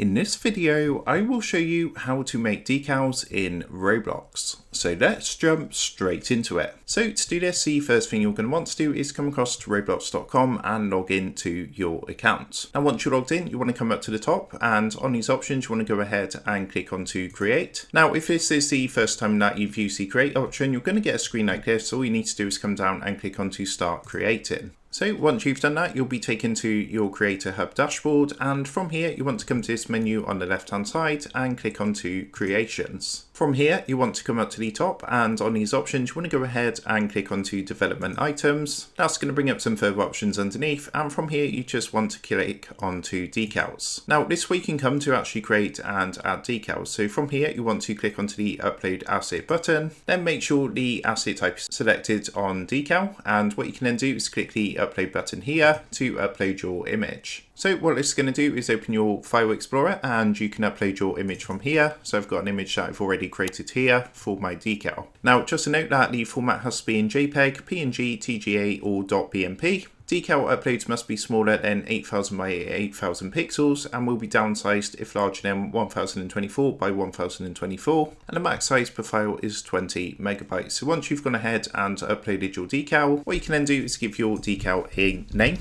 In this video, I will show you how to make decals in Roblox. So let's jump straight into it. So to do this, the first thing you're going to want to do is come across to roblox.com and log into your account. Now once you're logged in, you want to come up to the top and on these options, you want to go ahead and click onto create. Now if this is the first time that you've used the create option, you're going to get a screen like this. All you need to do is come down and click onto start creating. So once you've done that, you'll be taken to your Creator Hub dashboard, and from here you want to come to this menu on the left hand side and click onto Creations. From here you want to come up to the top and on these options you want to go ahead and click onto Development Items. That's going to bring up some further options underneath, and from here you just want to click onto Decals. Now this way you can come to actually create and add decals. So from here you want to click onto the Upload Asset button, then make sure the asset type is selected on decal, and what you can then do is click the upload button here to upload your image. So what it's going to do is open your file explorer and you can upload your image from here. So I've got an image that I've already created here for my decal. Now just to note that the format has to be in JPEG, PNG, TGA or .bmp. Decal uploads must be smaller than 8000 by 8000 pixels and will be downsized if larger than 1024 by 1024, and the max size per file is 20 megabytes. So once you've gone ahead and uploaded your decal, what you can then do is give your decal a name.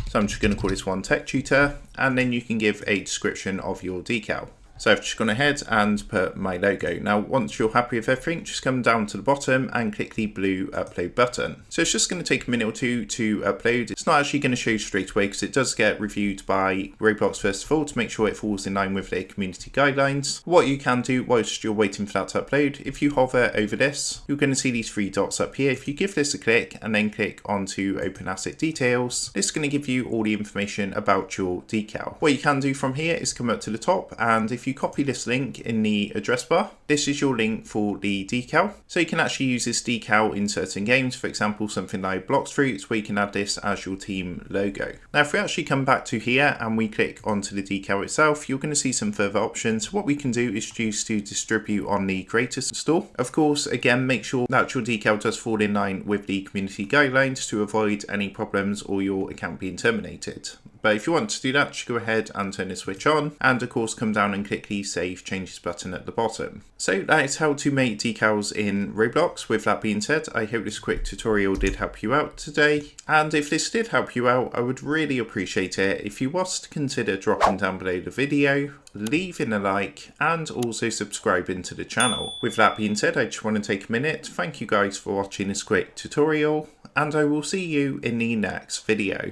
So I'm just going to call this one Tech Tutor, and then you can give a description of your decal. So I've just gone ahead and put my logo. Now, once you're happy with everything, just come down to the bottom and click the blue upload button. So it's just going to take a minute or two to upload. It's not actually going to show you straight away because it does get reviewed by Roblox first of all to make sure it falls in line with their community guidelines. What you can do whilst you're waiting for that to upload, if you hover over this, you're going to see these three dots up here. If you give this a click and then click onto Open Asset Details, this is going to give you all the information about your decal. What you can do from here is come up to the top, and if you copy this link in the address bar, this is your link for the decal. So you can actually use this decal in certain games, for example something like Blox Fruits, where you can add this as your team logo. Now if we actually come back to here and we click onto the decal itself, you're going to see some further options. What we can do is choose to distribute on the Creators Store. Of course, again, make sure that your decal does fall in line with the community guidelines to avoid any problems or your account being terminated. But if you want to do that, just go ahead and turn the switch on, and of course come down and click the Save Changes button at the bottom. So that is how to make decals in Roblox. With that being said, I hope this quick tutorial did help you out today. And if this did help you out, I would really appreciate it if you was to consider dropping down below the video, leaving a like, and also subscribing to the channel. With that being said, I just want to take a minute to thank you guys for watching this quick tutorial, and I will see you in the next video.